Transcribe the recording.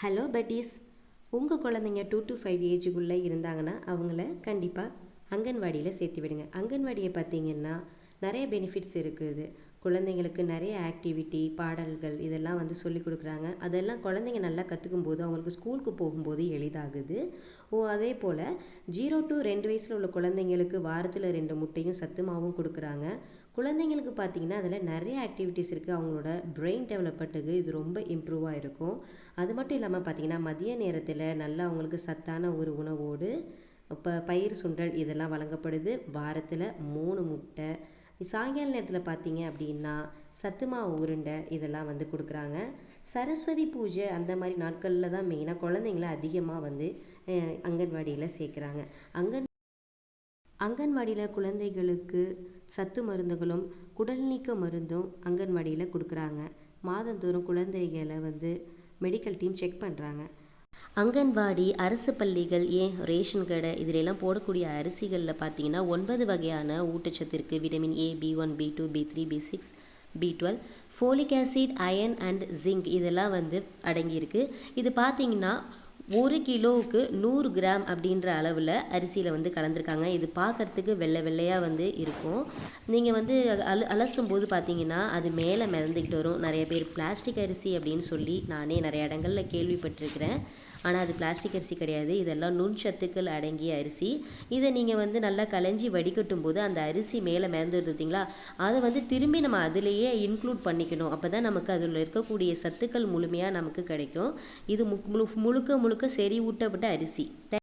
Hello buddies. உங்கள் குழந்தைங்க 2 to 5 ஏஜுக்குள்ளே இருந்தாங்கன்னா அவங்கள கண்டிப்பாக அங்கன்வாடியில் சேர்த்து விடுங்க. அங்கன்வாடியை பார்த்தீங்கன்னா நிறைய பெனிஃபிட்ஸ் இருக்குது. குழந்தைங்களுக்கு நிறைய ஆக்டிவிட்டி, பாடல்கள் இதெல்லாம் சொல்லிக் கொடுக்குறாங்க. அதெல்லாம் குழந்தைங்க நல்லா கற்றுக்கும் போது அவங்களுக்கு ஸ்கூலுக்கு போகும்போது எளிதாகுது. அதே போல் 0 to 2 வயசில் உள்ள குழந்தைங்களுக்கு வாரத்தில் 2 முட்டையும் சத்து மாவும் கொடுக்குறாங்க. குழந்தைங்களுக்கு பார்த்திங்கன்னா அதில் நிறைய ஆக்டிவிட்டீஸ் இருக்குது. அவங்களோட பிரெயின் டெவலப்மெண்ட்டுக்கு இது ரொம்ப இம்ப்ரூவாக இருக்கும். அது மட்டும் இல்லாமல் பார்த்திங்கன்னா மதிய நேரத்தில் நல்லா அவங்களுக்கு சத்தான ஒரு உணவோடு இப்போ பயிர் சுண்டல் இதெல்லாம் வழங்கப்படுது. வாரத்தில் 3 முட்டை. சாயங்கால நேரத்தில் பார்த்தீங்க அப்படின்னா சத்து மாவு உருண்டை இதெல்லாம் கொடுக்குறாங்க. சரஸ்வதி பூஜை அந்த மாதிரி நாட்களில் தான் மெயினாக குழந்தைங்கள அதிகமாக அங்கன்வாடியில் சேர்க்குறாங்க. அங்கன்வாடியில் குழந்தைகளுக்கு சத்து மருந்துகளும் குடல் நீக்க மருந்தும் அங்கன்வாடியில் கொடுக்குறாங்க. மாதந்தோறும் குழந்தைகளை மெடிக்கல் டீம் செக் பண்ணுறாங்க. அங்கன்வாடி, அரசு பள்ளிகள், ரேஷன் கடை இதிலெல்லாம் போடக்கூடிய அரிசிகளில் பார்த்தீங்கன்னா 9 வகையான ஊட்டச்சத்து இருக்குது. Vitamin A, B1, B2, B3, B6, B12, folic acid, iron and zinc இதெல்லாம் அடங்கியிருக்கு. இது பார்த்தீங்கன்னா 1 கிலோவுக்கு 100 கிராம் அப்படின்ற அளவில் அரிசியில் கலந்துருக்காங்க. இது பார்க்குறதுக்கு வெள்ளை வெள்ளையாக இருக்கும். நீங்கள் அலசும் போது பார்த்தீங்கன்னா அது மேலே மிதந்துக்கிட்டு வரும். நிறைய பேர் பிளாஸ்டிக் அரிசி அப்படின்னு சொல்லி நானே நிறைய இடங்களில் கேள்விப்பட்டிருக்கிறேன். ஆனால் அது பிளாஸ்டிக் அரிசி கிடையாது. இதெல்லாம் நுண்சத்துக்கள் அடங்கிய அரிசி. இதை நீங்கள் நல்லா களைஞ்சி வடிகட்டும் போது அந்த அரிசி மேலே மிதந்துருது பார்த்தீங்களா, அதை திரும்பி நம்ம அதிலேயே இன்க்ளூட் பண்ணிக்கணும். அப்போ தான் நமக்கு அதில் இருக்கக்கூடிய சத்துக்கள் முழுமையாக நமக்கு கிடைக்கும். இது முழுக்க முழுக்க செறிவூட்டப்பட்ட அரிசி.